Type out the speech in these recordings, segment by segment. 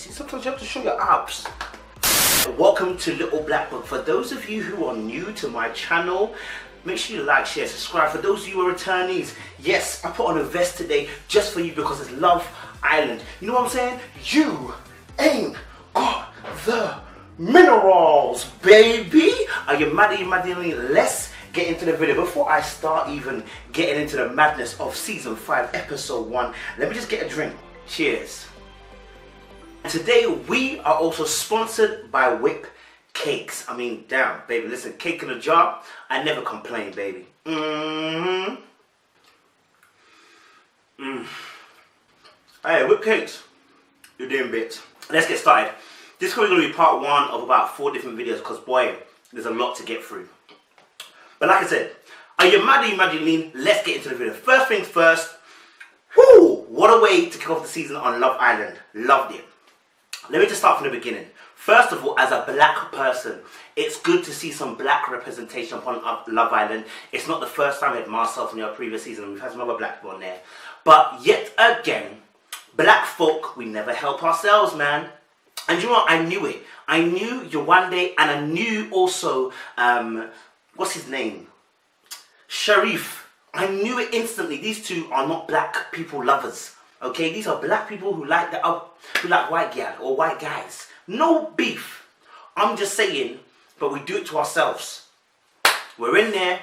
See, sometimes you have to show your abs. Welcome to Little Black Book. For those of you who are new to my channel, make sure you like, share, subscribe. For those of you who are returnees, yes, I put on a vest today just for you because it's Love Island. You know what I'm saying? You ain't got the minerals, baby. Are you mad? Are you mad? Let's get into the video. Before I start even getting into the madness of season 5, episode 1, let me just get a drink. Cheers. Today we are also sponsored by Whip Cakes. I mean, damn, baby, listen, cake in a jar, I never complain, baby. Hey, Whip Cakes, you're doing bits. Let's get started. This is probably going to be part 1 of about 4 different videos because, boy, there's a lot to get through. But like I said, are you mad? Are you mad? Lean? Let's get into the video. First things first, whoo, what a way to kick off the season on Love Island. Loved it. Let me just start from the beginning. First of all, as a black person, it's good to see some black representation upon Love Island. It's not the first time we had myself in our previous season, and we've had some other black people on there. But yet again, black folk, we never help ourselves, man. And you know what? I knew it. I knew Yewande, and I knew also, what's his name? Sharif. I knew it instantly. These two are not black people lovers. Okay, these are black people who like white gal or white guys. No beef. I'm just saying, but we do it to ourselves. We're in there,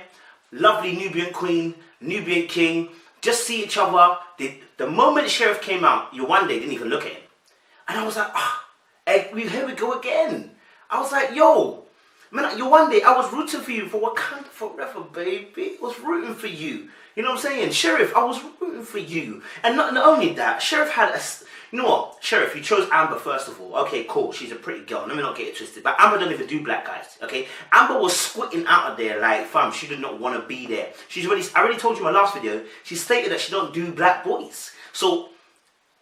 lovely Nubian queen, Nubian king, just see each other. The moment Sheriff came out, Yewande didn't even look at him. And I was like, here we go again. I was like, yo, man, Yewande, I was rooting for you for Wakanda forever, baby. I was rooting for you. You know what I'm saying? Sheriff, I was rooting for you. And not only that, Sheriff had a... You know what? Sheriff, you chose Amber first of all. Okay, cool. She's a pretty girl. Let me not get it twisted. But Amber don't even do black guys, okay? Amber was squitting out of there like, fam, she did not want to be there. I already told you in my last video, she stated that she don't do black boys. So,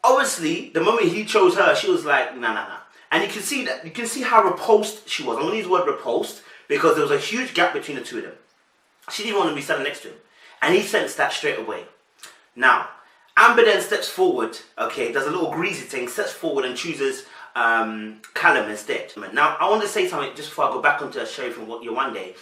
obviously, the moment he chose her, she was like, nah. And you can see how repulsed she was. I'm going to use the word repulsed because there was a huge gap between the two of them. She didn't want to be standing next to him. And he sensed that straight away. Now, Amber then steps forward, okay, does a little greasy thing, steps forward and chooses Callum instead. Now, I want to say something just before I go back onto a show from Yewande.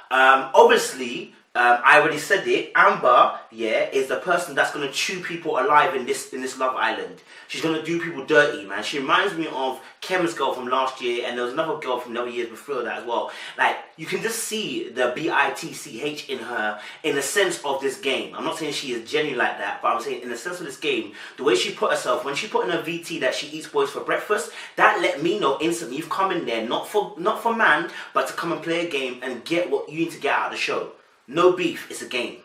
Obviously, I already said it, Amber, yeah, is the person that's going to chew people alive in this Love Island. She's going to do people dirty, man. She reminds me of Kem's girl from last year, and there was another girl from the years before that as well. Like, you can just see the bitch in her in the sense of this game. I'm not saying she is genuine like that, but I'm saying in the sense of this game, the way she put herself, when she put in her VT that she eats boys for breakfast, that let me know instantly you've come in there, not for man, but to come and play a game and get what you need to get out of the show. No beef, it's a game.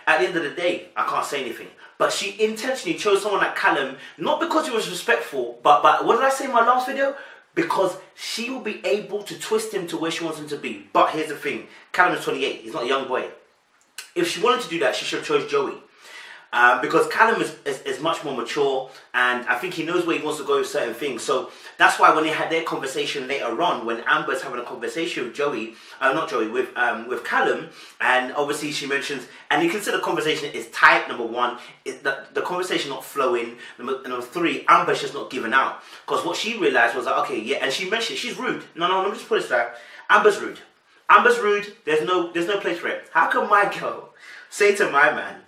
At the end of the day, I can't say anything. But she intentionally chose someone like Callum, not because he was respectful, but what did I say in my last video? Because she will be able to twist him to where she wants him to be. But here's the thing, Callum is 28, he's not a young boy. If she wanted to do that, she should have chose Joey. Because Callum is much more mature, and I think he knows where he wants to go with certain things. So that's why when they had their conversation later on, when Amber's having a conversation with with Callum, and obviously she mentions, and you can see the conversation is tight. Number 1, the conversation not flowing. Number 3, Amber's just not giving out, because what she realized was like, okay, yeah, and she mentioned she's rude. No, let me just put it straight. Amber's rude. Amber's rude. There's no place for it. How can my girl say to my man?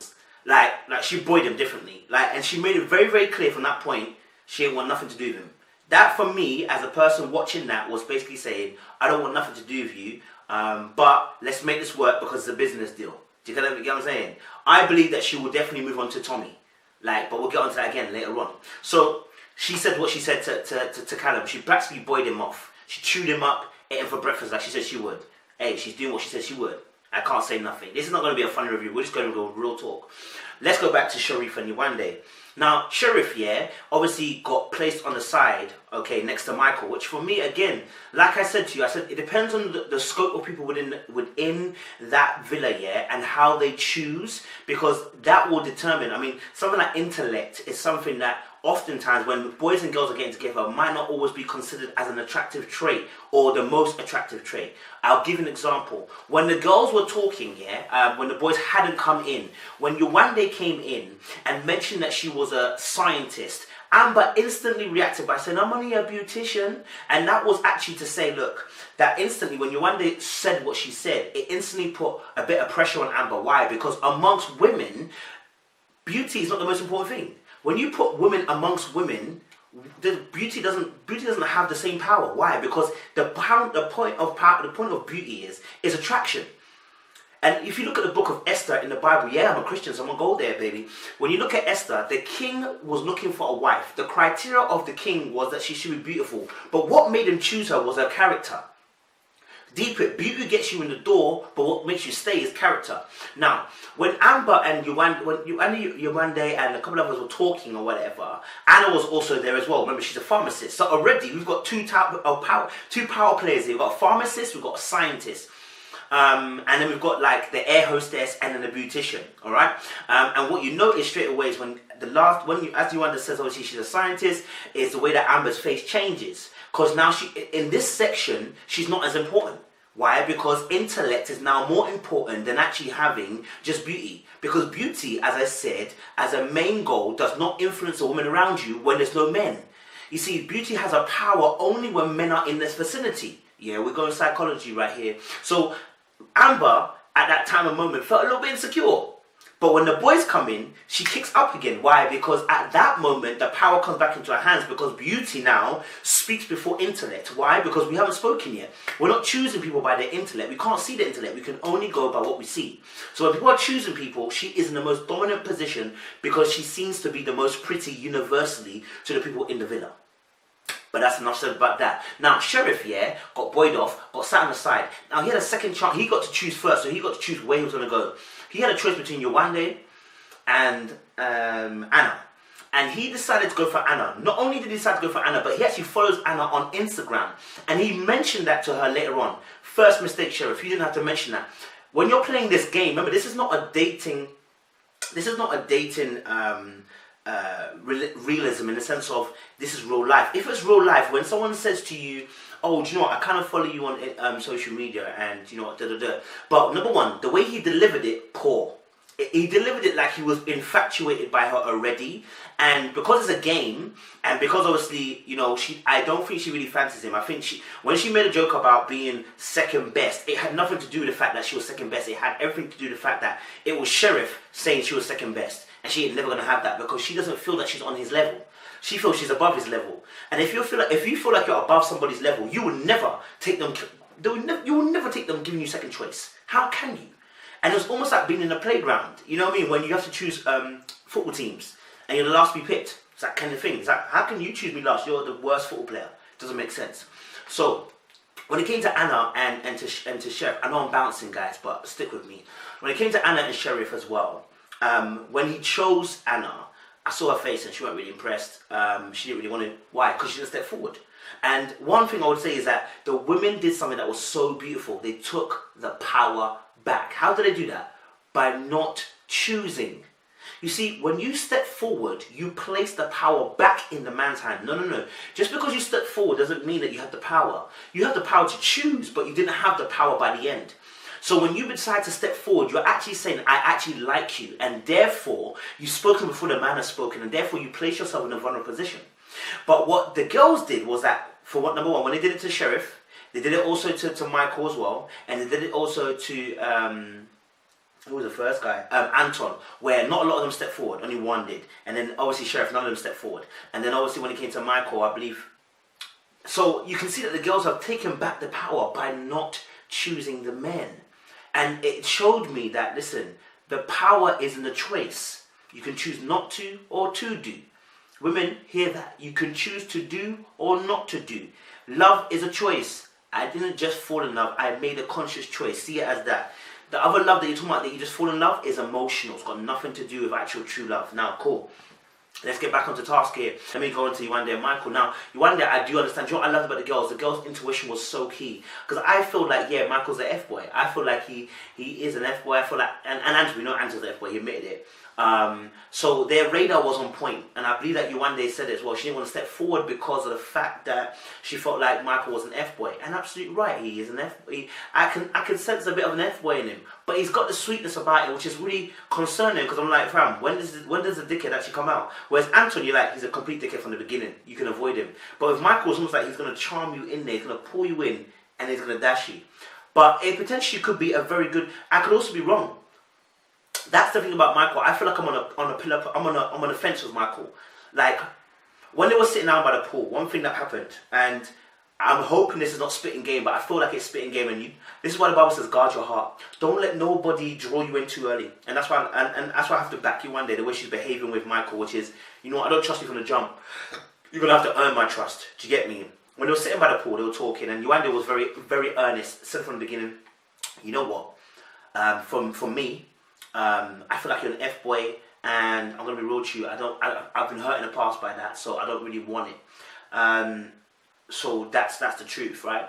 Like she buoyed him differently. And she made it very, very clear from that point, she didn't want nothing to do with him. That, for me, as a person watching that, was basically saying, I don't want nothing to do with you, but let's make this work because it's a business deal. Do you get what I'm saying? I believe that she will definitely move on to Tommy. But we'll get onto that again later on. So, she said what she said to Callum. She practically buoyed him off. She chewed him up, ate him for breakfast like she said she would. Hey, she's doing what she said she would. I can't say nothing. This is not going to be a funny review. We're just going to go real talk. Let's go back to Sharif and Yewande. Now, Sheriff, yeah, obviously got placed on the side, okay, next to Michael, which for me, again, like I said to you, I said it depends on the scope of people within that villa, yeah, and how they choose, because that will determine, I mean, something like intellect is something that oftentimes when boys and girls are getting together might not always be considered as an attractive trait or the most attractive trait. I'll give an example. When the girls were talking, yeah, when the boys hadn't come in, when Yewande came in and mentioned that she was a scientist, Amber instantly reacted by saying, I'm only a beautician. And that was actually to say, look, that instantly when Yewande said what she said, it instantly put a bit of pressure on Amber. Why? Because amongst women, beauty is not the most important thing. When you put women amongst women, beauty doesn't have the same power. Why? Because the point of beauty is attraction. And if you look at the book of Esther in the Bible, yeah, I'm a Christian, so I'm going to go there, baby. When you look at Esther, the king was looking for a wife. The criteria of the king was that she should be beautiful. But what made him choose her was her character. Deep it, beauty gets you in the door, but what makes you stay is character. Now, when Amber and Yewande and a couple of us were talking or whatever, Anna was also there as well. Remember, she's a pharmacist. So already we've got two power players here. We've got a pharmacist, we've got a scientist. And then we've got like the air hostess and then the beautician, all right? And what you notice straight away is as Yewande says, obviously she's a scientist, is the way that Amber's face changes. Because now in this section, she's not as important. Why? Because intellect is now more important than actually having just beauty. Because beauty, as I said, as a main goal, does not influence the women around you when there's no men. You see, beauty has a power only when men are in this vicinity. Yeah, we're going psychology right here. So Amber, at that time and moment, felt a little bit insecure. But when the boys come in, she kicks up again. Why? Because at that moment, the power comes back into her hands because beauty now speaks before intellect. Why? Because we haven't spoken yet. We're not choosing people by their intellect. We can't see the intellect. We can only go by what we see. So when people are choosing people, she is in the most dominant position because she seems to be the most pretty universally to the people in the villa. But that's enough said about that. Now, Sheriff, yeah, got buoyed off, got sat on the side. Now, he had a second chance. He got to choose first, so he got to choose where he was going to go. He had a choice between Yewande and Anna. And he decided to go for Anna. Not only did he decide to go for Anna, but he actually follows Anna on Instagram. And he mentioned that to her later on. First mistake, Sheriff. You didn't have to mention that. When you're playing this game, remember, this is not a dating... realism in the sense of this is real life. If it's real life, when someone says to you, oh, do you know what, I kind of follow you on social media and you know what, But number one, the way he delivered it, poor. He delivered it like he was infatuated by her already, and because it's a game, and because obviously, you know, I don't think she really fancies him. I think when she made a joke about being second best, it had nothing to do with the fact that she was second best. It had everything to do with the fact that it was Sheriff saying she was second best. And she ain't never gonna have that because she doesn't feel that she's on his level. She feels she's above his level. And if you feel like you're above somebody's level, you will never take them. You will never take them giving you second choice. How can you? And it's almost like being in a playground. You know what I mean? When you have to choose football teams and you're the last to be picked. It's that kind of thing. It's like, how can you choose me last? You're the worst football player. It doesn't make sense. So when it came to Anna and to Sheriff, I know I'm bouncing, guys, but stick with me. When it came to Anna and Sheriff as well. When he chose Anna, I saw her face and she wasn't really impressed. She didn't really want to. Why? Because she didn't step forward. And one thing I would say is that the women did something that was so beautiful. They took the power back. How did they do that? By not choosing. You see, when you step forward, you place the power back in the man's hand. No. Just because you step forward doesn't mean that you have the power. You have the power to choose, but you didn't have the power by the end. So when you decide to step forward, you're actually saying, I actually like you. And therefore, you've spoken before the man has spoken. And therefore, you place yourself in a vulnerable position. But what the girls did was that, number one, when they did it to Sheriff, they did it also to Michael as well. And they did it also to, who was the first guy? Anton, where not a lot of them stepped forward. Only one did. And then obviously Sheriff, none of them stepped forward. And then obviously when it came to Michael, I believe. So you can see that the girls have taken back the power by not choosing the men. And it showed me that, listen, the power is in the choice. You can choose not to or to do. Women, hear that. You can choose to do or not to do. Love is a choice. I didn't just fall in love. I made a conscious choice. See it as that. The other love that you're talking about, that you just fall in love, is emotional. It's got nothing to do with actual true love. Now, cool. Let's get back onto task here. Let me go into Yewande and Michael. Now, Yewande, I do understand. You know what I love about the girls? The girls' intuition was so key. Because I feel like, yeah, Michael's an F-boy. I feel like he is an F-boy. I feel like, and Andrew, we know Andrew's an F-boy. He admitted it. So their radar was on point, and I believe that Yewande said it as well. She didn't want to step forward because of the fact that she felt like Michael was an F-boy, and absolutely right, he is an F-boy. I can sense a bit of an F-boy in him, but he's got the sweetness about it, which is really concerning, because I'm like, fam, when does the dickhead actually come out? Whereas Anton, you're like, he's a complete dickhead from the beginning. You can avoid him. But with Michael, it's almost like he's going to charm you in there, he's going to pull you in, and he's going to dash you. But it potentially could be a very good. I could also be wrong. That's the thing about Michael. I feel like I'm on a pillar. I'm on the fence with Michael. Like when they were sitting down by the pool, one thing that happened, and I'm hoping this is not spitting game, but I feel like it's spitting game. And this is why the Bible says, guard your heart. Don't let nobody draw you in too early. And that's why, and that's why I have to back you one day. The way she's behaving with Michael, which is, you know, I don't trust you from the jump. You're gonna have to earn my trust. Do you get me? When they were sitting by the pool, they were talking, and Yewande was very, very earnest. Said from the beginning, you know what? From me. I feel like you're an F-boy, and I'm gonna be real to you. I've been hurt in the past by that, so I don't really want it. So that's the truth, right?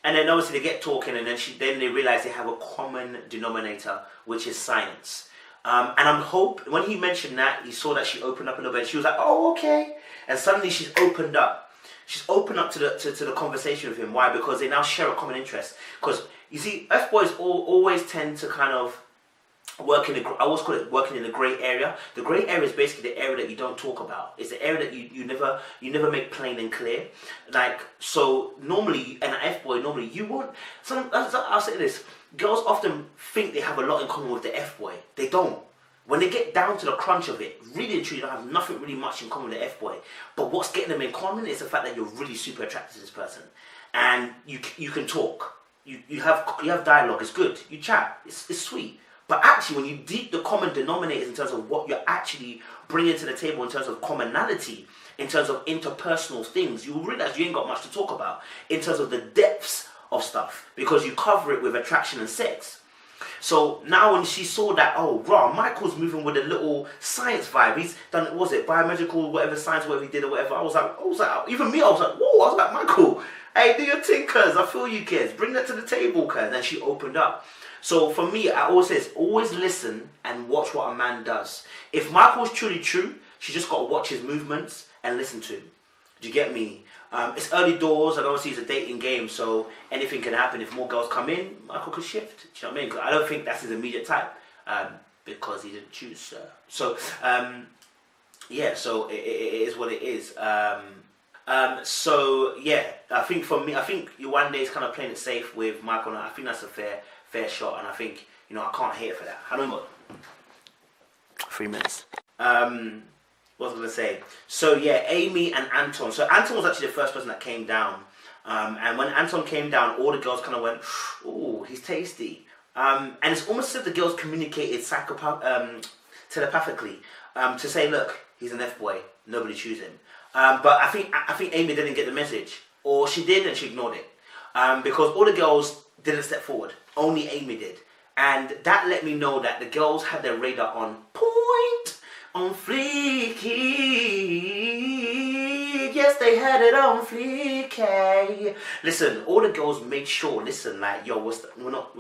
And then obviously they get talking, and then they realize they have a common denominator, which is science. And I'm hoping when he mentioned that, he saw that she opened up a little bit. She was like, "Oh, okay," and suddenly she's opened up. She's opened up to the conversation with him. Why? Because they now share a common interest. Because you see, F-boys always tend to kind of working in the grey area. The grey area is basically the area that you don't talk about. It's the area that you never make plain and clear. Like, so normally, an F-boy, normally you won't. I'll say this: girls often think they have a lot in common with the F-boy. They don't. When they get down to the crunch of it, really and truly, they don't have nothing really much in common with the F-boy. But what's getting them in common is the fact that you're really super attracted to this person, and you can talk. You have dialogue. It's good. You chat. It's sweet. But actually, when you deep the common denominators in terms of what you're actually bringing to the table in terms of commonality, in terms of interpersonal things, you will realize you ain't got much to talk about in terms of the depths of stuff, because you cover it with attraction and sex. So now when she saw that, oh, raw, Michael's moving with a little science vibe. He's done, was it biomedical, whatever science, whatever he did or whatever. I was like, even me, I was like, whoa, I was like, Michael, hey, do your thing, cuz. I feel you, kids. Bring that to the table, cuz. And then she opened up. So for me, I always say, always listen and watch what a man does. If Michael's truly true, she just got to watch his movements and listen to him. Do you get me? It's early doors, and obviously it's a dating game, so anything can happen. If more girls come in, Michael could shift. Do you know what I mean? 'Cause I don't think that's his immediate type, because he didn't choose. So yeah, so it is what it is. So yeah, I think for me, I think Yewande is kind of playing it safe with Michael. And I think that's a fair shot, and I think, you know, I can't hate it for that. How do you 3 minutes. What was I going to say? So yeah, Amy and Anton. So Anton was actually the first person that came down. And when Anton came down, all the girls kind of went, "Ooh, he's tasty." And it's almost as if the girls communicated telepathically to say, "Look, he's an F-boy. Nobody choose him." But I think Amy didn't get the message, or she did and she ignored it, because all the girls didn't step forward. Only Amy did. And that let me know that the girls had their radar on point, on fleek. Yes, they had it on fleek. Listen, all the girls made sure, listen, like, yo, no.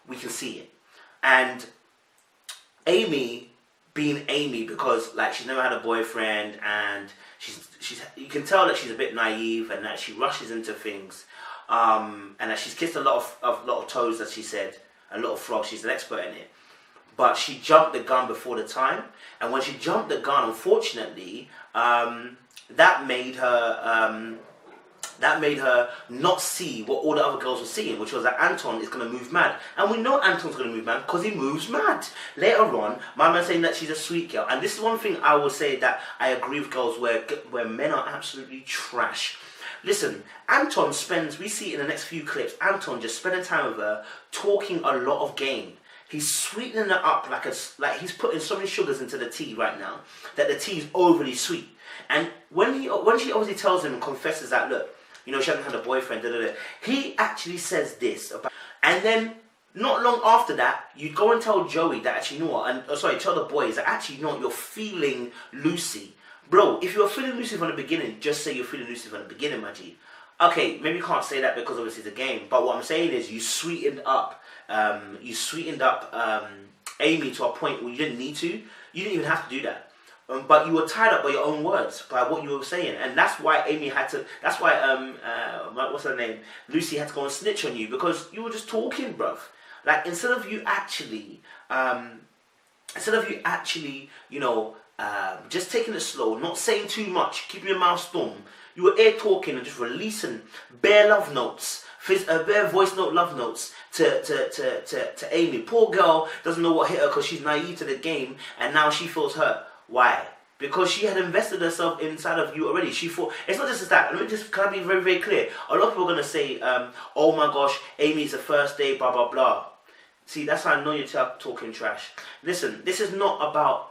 We can see it. And Amy, being Amy, because like she's never had a boyfriend, and she's you can tell that she's a bit naive, and that she rushes into things. And that she's kissed a lot of toes, as she said, a lot of frogs. She's an expert in it, but she jumped the gun before the time. And when she jumped the gun, unfortunately, that made her not see what all the other girls were seeing, which was that Anton is going to move mad. And we know Anton's going to move mad because he moves mad. Later on, my man's saying that she's a sweet girl, and this is one thing I will say that I agree with girls where men are absolutely trash. Listen, Anton spends, we see in the next few clips, Anton just spending time with her, talking a lot of game. He's sweetening it up like he's putting so many sugars into the tea right now that the tea is overly sweet. And when she obviously tells him and confesses that, look, you know, she hasn't had a boyfriend, he actually says this about, and then not long after that, you go and tell Joey that actually, you know what, tell the boys that actually, you know what, you're feeling Lucy. Bro, if you're feeling Lucy from the beginning, just say you're feeling Lucy from the beginning, my G. Okay, maybe you can't say that because obviously it's a game, but what I'm saying is you sweetened up Amy to a point where you didn't need to. You didn't even have to do that. But you were tied up by your own words, by what you were saying, and that's why Amy had to. That's why what's her name? Lucy had to go and snitch on you because you were just talking, bruv. Like instead of you actually, just taking it slow, not saying too much, keeping your mouth stum. You were air talking and just releasing bare love notes, bare voice note love notes to Amy. Poor girl doesn't know what hit her because she's naive to the game, and now she feels hurt. Why? Because she had invested herself inside of you already. She thought, it's not just that. Let me just, can I be very, very clear? A lot of people are going to say, oh my gosh, Amy's the first day, blah, blah, blah. See, that's how I know you're talking trash. Listen, this is not about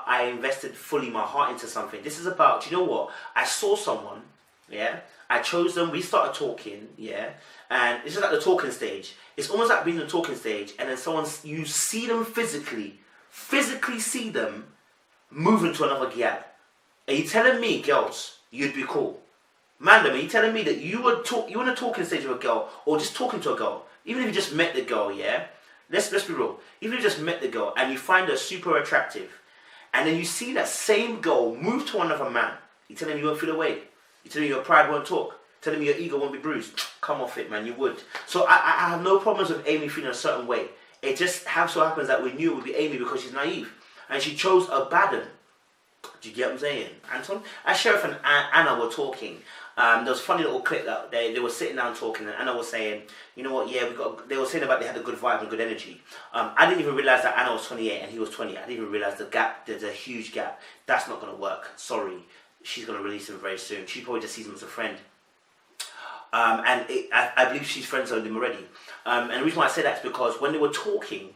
I invested fully my heart into something. This is about, you know what? I saw someone, yeah? I chose them, we started talking, yeah? And it's just like the talking stage. It's almost like being in the talking stage, and then you see them physically see them, moving to another gap. Are you telling me, girls, you'd be cool? Madam, are you telling me that you were in a talking stage with a girl, or just talking to a girl, even if you just met the girl, yeah? Let's be real. Even if you just met the girl and you find her super attractive, and then you see that same girl move to another man, you telling me you won't feel away? You telling me your pride won't talk? Telling me your ego won't be bruised? Come off it, man. You would. So I have no problems with Amy feeling a certain way. It just so happens that we knew it would be Amy because she's naive. And she chose a bad one. Do you get what I'm saying, Anton? As Sheriff and Anna were talking, there was a funny little clip that they were sitting down talking, and Anna was saying, you know what, yeah, they were saying about they had a good vibe and good energy. I didn't even realise that Anna was 28 and he was 20. I didn't even realise the gap, there's a huge gap. That's not going to work. Sorry. She's going to release him very soon. She probably just sees him as a friend. I believe she's friends with him already. And the reason why I say that is because when they were talking,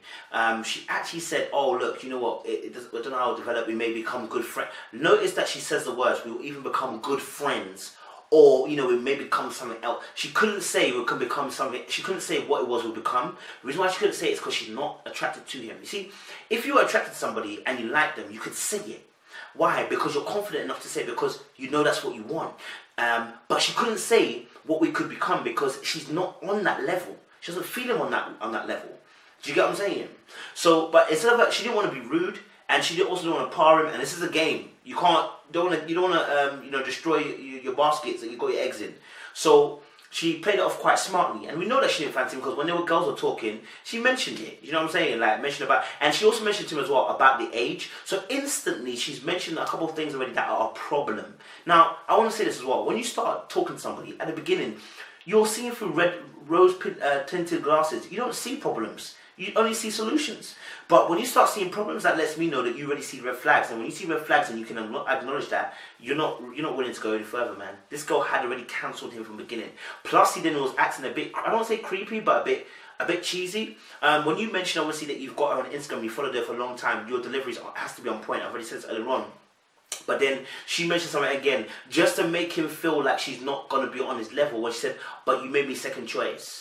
she actually said, oh, look, you know what, I don't know how it'll develop, we may become good friends. Notice that she says the words, we will even become good friends. Or, you know, we may become something else. She couldn't say we can become something. She couldn't say what it was we'll become. The reason why she couldn't say it is because she's not attracted to him. You see, if you are attracted to somebody and you like them, you could say it. Why? Because you're confident enough to say it because you know that's what you want. But she couldn't say what we could become because she's not on that level. She doesn't feel him on that level. Do you get what I'm saying? So, but instead of that, she didn't want to be rude, and she also didn't want to par him. And this is a game. You don't want to destroy your baskets that you got your eggs in. So she played it off quite smartly, and we know that she didn't fancy him because when the girls were talking, she mentioned it. You know what I'm saying? Like mentioned about, and she also mentioned to him as well about the age. So instantly, she's mentioned a couple of things already that are a problem. Now, I want to say this as well. When you start talking to somebody at the beginning, you're seeing through rose tinted glasses. You don't see problems. You only see solutions. But when you start seeing problems, that lets me know that you already see red flags. And when you see red flags and you can acknowledge that, you're not willing to go any further, man. This girl had already cancelled him from the beginning. Plus, he then was acting a bit, I don't want to say creepy, but a bit cheesy. When you mention obviously that you've got her on Instagram, you followed her for a long time, your deliveries has to be on point. I've already said this earlier on. But then she mentioned something again, just to make him feel like she's not going to be on his level, when she said, but you made me second choice.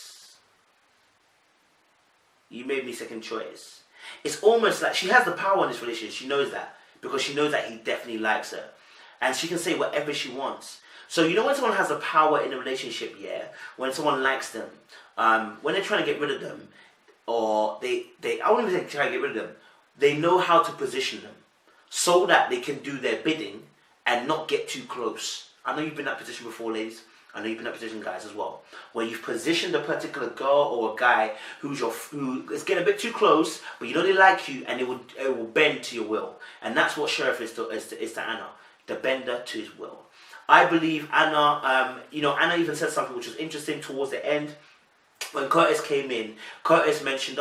You made me second choice. It's almost like she has the power in this relationship. She knows that. Because she knows that he definitely likes her. And she can say whatever she wants. So you know when someone has the power in a relationship, yeah? When someone likes them, when they're trying to get rid of them, or I won't even say trying to get rid of them, they know how to position them. So that they can do their bidding and not get too close. I know you've been in that position before, ladies. I know you've been in that position, guys, as well. Where you've positioned a particular girl or a guy who is getting a bit too close, but you know they like you, and it will bend to your will. And that's what Sheriff is to Anna, the bender to his will. I believe Anna, Anna even said something which was interesting towards the end. When Curtis came in, Curtis mentioned,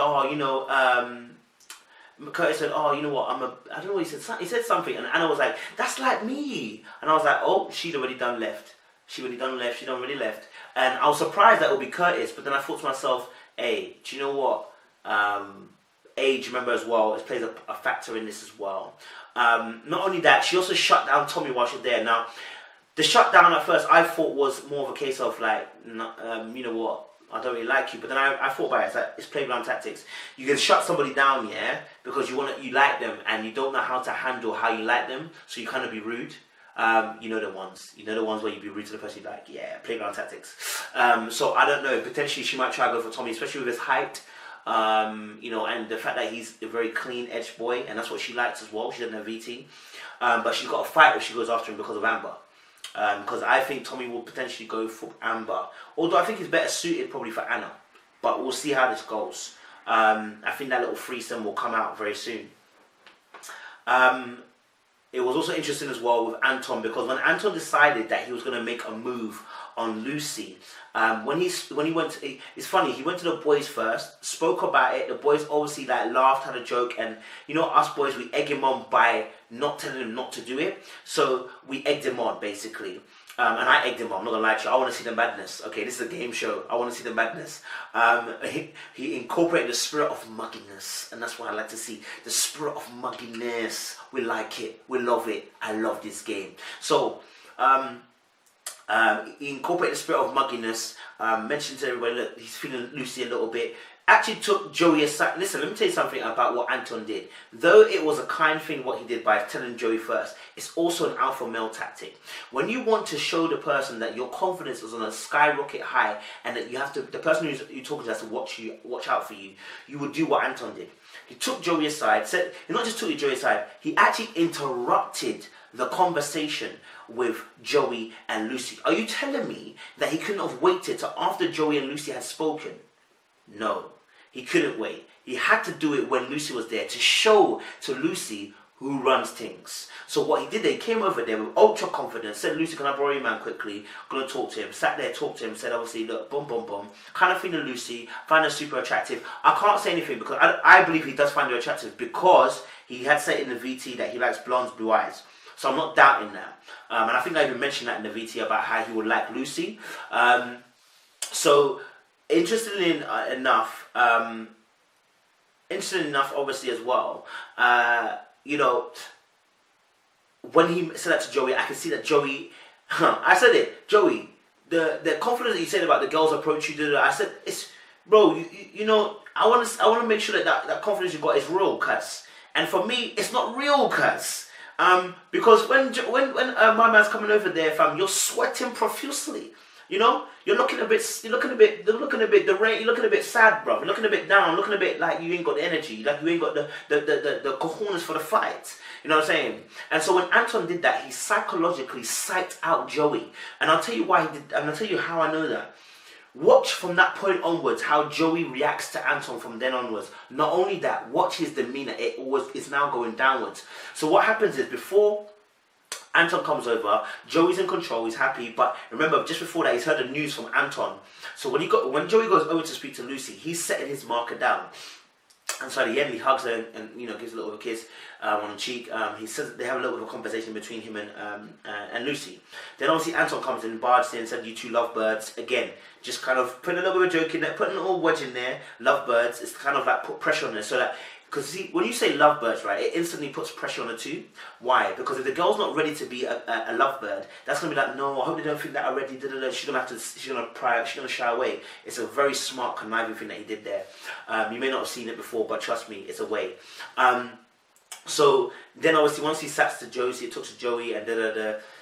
Curtis said, oh, you know what, I don't know what he said. He said something, and Anna was like, that's like me. And I was like, oh, she'd already done left. She done already left. And I was surprised that it would be Curtis, but then I thought to myself, hey, do you know what? Age, remember as well, it plays a factor in this as well. Not only that, she also shut down Tommy while she was there. Now, the shutdown at first I thought was more of a case of like, you know what, I don't really like you. But then I thought about it, it's like, it's playground tactics. You can shut somebody down, yeah, because you like them and you don't know how to handle how you like them, so you kind of be rude. You know the ones where you be rude to the person, like, yeah, playground tactics. So I don't know, potentially she might try to go for Tommy, especially with his height. You know, and the fact that he's a very clean-edged boy, and that's what she likes as well. She doesn't have VT. But she's got a fight if she goes after him because of Amber. Because I think Tommy will potentially go for Amber. Although I think he's better suited probably for Anna. But we'll see how this goes. I think that little threesome will come out very soon. It was also interesting as well with Anton, because when Anton decided that he was going to make a move on Lucy, when he went to, it's funny, he went to the boys first, spoke about it. The boys obviously like laughed, had a joke, and you know us boys, we egg him on by not telling him not to do it. So we egged him on basically. And I egged him on, I'm not gonna lie to you, I want to see the madness. Okay, this is a game show, I want to see the madness. He incorporated the spirit of mugginess, and that's what I like to see. The spirit of mugginess. We like it, we love it, I love this game. So, he incorporated the spirit of mugginess, mentioned to everybody that he's feeling Lucy a little bit. Actually took Joey aside. Listen, let me tell you something about what Anton did. Though it was a kind thing what he did by telling Joey first, it's also an alpha male tactic. When you want to show the person that your confidence is on a skyrocket high and that you have to, the person you're talking to has to watch out for you, you would do what Anton did. He took Joey aside, said, he not just took Joey aside, he actually interrupted the conversation with Joey and Lucy. Are you telling me that he couldn't have waited till after Joey and Lucy had spoken? No, he couldn't wait. He had to do it when Lucy was there to show to Lucy who runs things. So what he did, they came over there with ultra confidence, said, Lucy, can I borrow your man quickly? Gonna talk to him. Sat there, talked to him, said, obviously, look, boom, boom, boom. Kind of feeling Lucy, find her super attractive. I can't say anything because I believe he does find her attractive because he had said in the VT that he likes blondes, blue eyes. So I'm not doubting that. And I think I even mentioned that in the VT about how he would like Lucy. So, interestingly enough, obviously as well, you know, when he said that to Joey, I can see that Joey, I said it, Joey, the confidence that you said about the girls approach you, I said, it's, bro, you know, I want to make sure that confidence you got is real, cuz. And for me, it's not real, cuz. Because when my man's coming over there, fam, you're sweating profusely. You know, you're looking a bit sad, bro. You're looking a bit down, looking a bit like you ain't got the energy, like you ain't got the cojones for the fight. You know what I'm saying? And so when Anton did that, he psychologically psyched out Joey. And I'll tell you why he did, and I'll tell you how I know that. Watch from that point onwards how Joey reacts to Anton from then onwards. Not only that, watch his demeanor. It's now going downwards. So what happens is before Anton comes over, Joey's in control, he's happy, but remember, just before that, he's heard the news from Anton. So when Joey goes over to speak to Lucy, he's setting his marker down. And so at the end, he hugs her and you know, gives a little kiss on the cheek. He says they have a little bit of a conversation between him and Lucy. Then obviously Anton comes in, barges in, and said, "You two lovebirds." Again, just kind of putting a little bit of a joke in there, putting a little wedge in there. Lovebirds. It's kind of like put pressure on her so that. Because see, when you say lovebirds, right, it instantly puts pressure on her too. Why? Because if the girl's not ready to be a lovebird, that's gonna be like, no, I hope they don't think that already. She's gonna shy away. It's a very smart, conniving thing that he did there. You may not have seen it before, but trust me, it's a way. So then obviously once he sats to Josie, he talks to Joey, and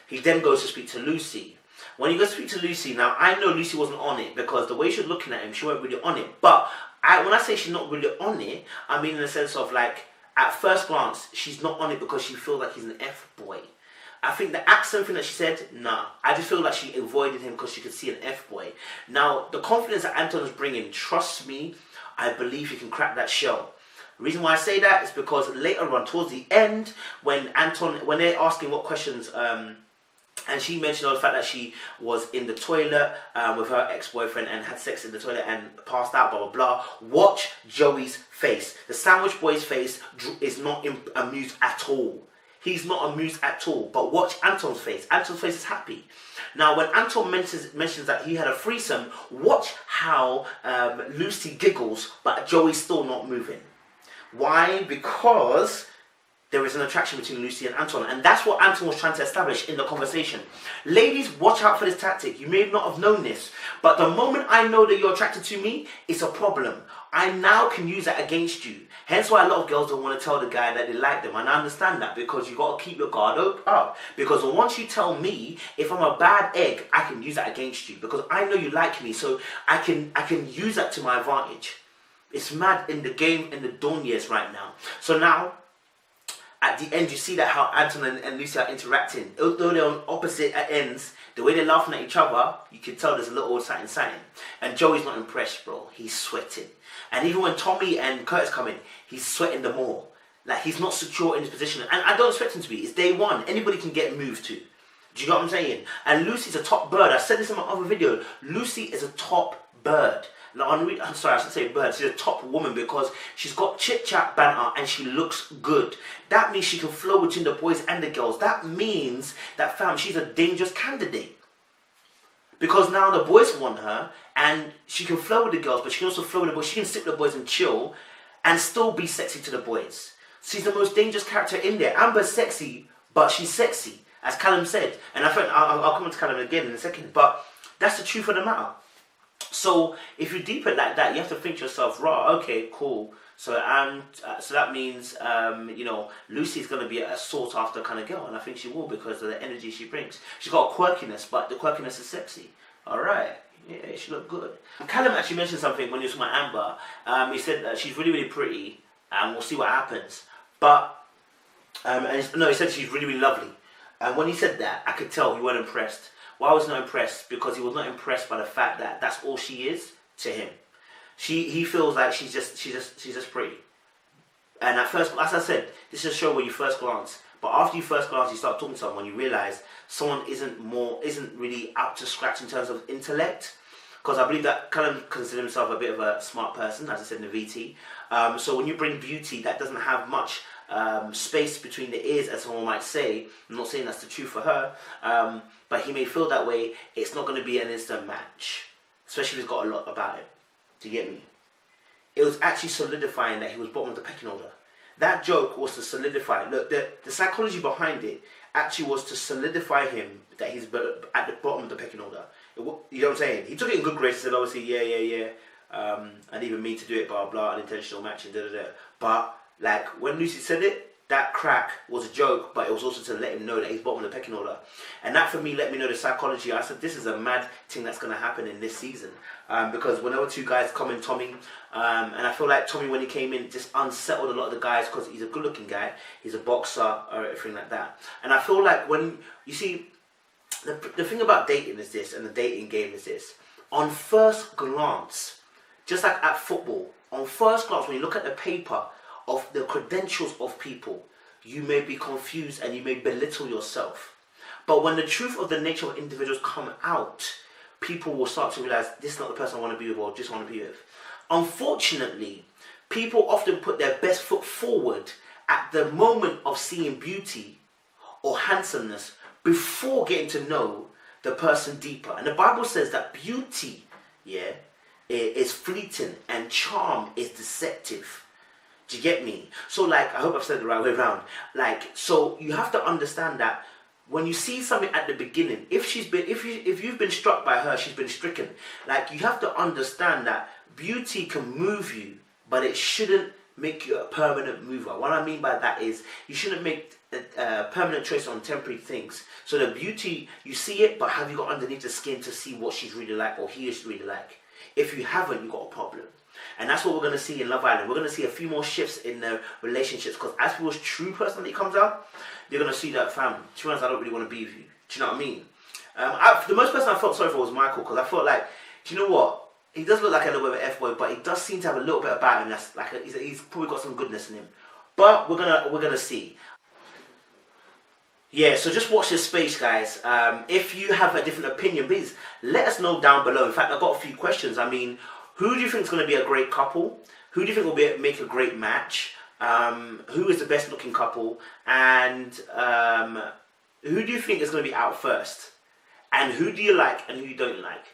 he then goes to speak to Lucy. When he goes to speak to Lucy, now I know Lucy wasn't on it because the way she was looking at him, she wasn't really on it. But when I say she's not really on it, I mean in the sense of like, at first glance, she's not on it because she feels like he's an F-boy. I think the accent thing that she said, nah. I just feel like she avoided him because she could see an F-boy. Now, the confidence that Anton is bringing, trust me, I believe he can crack that shell. The reason why I say that is because later on, towards the end, when they're asking what questions, and she mentioned the fact that she was in the toilet with her ex-boyfriend and had sex in the toilet and passed out, blah, blah, blah. Watch Joey's face. The sandwich boy's face is not amused at all. He's not amused at all. But watch Anton's face. Anton's face is happy. Now, when Anton mentions that he had a threesome, watch how Lucy giggles, but Joey's still not moving. Why? Because there is an attraction between Lucy and Anton, and that's what Anton was trying to establish in the conversation. Ladies, watch out for this tactic. You may not have known this, but the moment I know that you're attracted to me, it's a problem. I now can use that against you. Hence why a lot of girls don't want to tell the guy that they like them, and I understand that because you got to keep your guard up. Because once you tell me, if I'm a bad egg, I can use that against you because I know you like me, so I can use that to my advantage. It's mad in the game in the dawn years right now. So now, at the end, you see that how Anton and Lucy are interacting. Although they're on opposite ends, the way they're laughing at each other, you can tell there's a little something. And Joey's not impressed, bro. He's sweating. And even when Tommy and Curtis come in, he's sweating the more. Like, he's not secure in his position. And I don't expect him to be. It's day one. Anybody can get moved to. Do you know what I'm saying? And Lucy's a top bird. I said this in my other video. Lucy is a top bird. I'm sorry, I should say bird. She's a top woman because she's got chit-chat banter and she looks good. That means she can flow between the boys and the girls. That means that, fam, she's a dangerous candidate. Because now the boys want her and she can flow with the girls, but she can also flow with the boys. She can sit with the boys and chill and still be sexy to the boys. She's the most dangerous character in there. Amber's sexy, but she's sexy, as Callum said. And I think I'll come on to Callum again in a second, but that's the truth of the matter. So if you deep it like that, you have to think to yourself, right, okay, cool. So that means, you know, Lucy's going to be a sought after kind of girl, and I think she will because of the energy she brings. She's got a quirkiness, but the quirkiness is sexy. All right, yeah, she looked good. Callum actually mentioned something when he was with my Amber. He said that she's really, really pretty, and we'll see what happens. But he said she's really, really lovely. And when he said that, I could tell he wasn't impressed. Well, I was not impressed because he was not impressed by the fact that that's all she is to him. He feels like she's just pretty. And at first, as I said, this is a show where you first glance. But after you first glance, you start talking to someone, you realize someone isn't really up to scratch in terms of intellect. Because I believe that Callum considers himself a bit of a smart person, as I said in the VT. So when you bring beauty, that doesn't have much space between the ears, as someone might say. I'm not saying that's the truth for her, but he may feel that way. It's not going to be an instant match, especially if he's got a lot about it. Do you get me? It was actually solidifying that he was bottom of the pecking order. That joke was to solidify. Look, the psychology behind it actually was to solidify him that he's at the bottom of the pecking order. You know what I'm saying? He took it in good grace. He said, obviously, yeah. I didn't even mean to do it, blah, blah, unintentional matching, da. But, like, when Lucy said it, that crack was a joke, but it was also to let him know that he's bottom of the pecking order. And that, for me, let me know the psychology. I said, this is a mad thing that's going to happen in this season. Because whenever two guys come in, Tommy, and I feel like Tommy, when he came in, just unsettled a lot of the guys because he's a good-looking guy. He's a boxer, or everything like that. And I feel like when, you see, the thing about dating is this, and the dating game is this. On first glance, just like at football, on first glance, when you look at the paper of the credentials of people, you may be confused and you may belittle yourself. But when the truth of the nature of individuals come out, people will start to realize this is not the person I want to be with or just want to be with. Unfortunately, people often put their best foot forward at the moment of seeing beauty or handsomeness before getting to know the person deeper. And the Bible says that beauty, is fleeting and charm is deceptive. Do you get me? So, like, I hope I've said it the right way around. Like, so you have to understand that when you see something at the beginning, if you've been struck by her, she's been stricken. Like, you have to understand that beauty can move you, but it shouldn't make you a permanent mover. What I mean by that is you shouldn't make a permanent choice on temporary things. So the beauty, you see it, but have you got underneath the skin to see what she's really like or he is really like? If you haven't, you've got a problem. And that's what we're going to see in Love Island. We're going to see a few more shifts in the relationships because as people's true personality comes out, you're going to see that, fam, to be honest, I don't really want to be with you. Do you know what I mean? The most person I felt sorry for was Michael because I felt like, do you know what? He does look like a little bit of an F-boy, but he does seem to have a little bit about him that's like he's probably got some goodness in him. But we're gonna see. Yeah, so just watch this space, guys. If you have a different opinion, please let us know down below. In fact, I've got a few questions. I mean, who do you think is going to be a great couple? Who do you think will make a great match? Who is the best looking couple? And who do you think is going to be out first? And who do you like and who you don't like?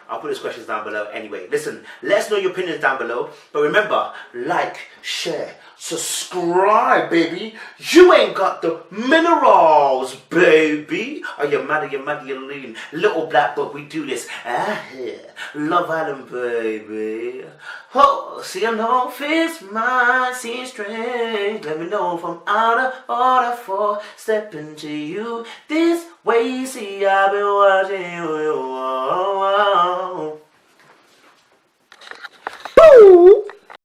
I'll put those questions down below anyway. Listen, let us know your opinions down below. But remember, like, share, subscribe, baby. You ain't got the minerals, baby. Are you mad? Are you mad? Are you lean? Little black book, we do this. Love Island, baby. Oh, see, I know if it's mine, see strength. Let me know if I'm out of order for stepping to you this way. See, I've been watching you. Boo!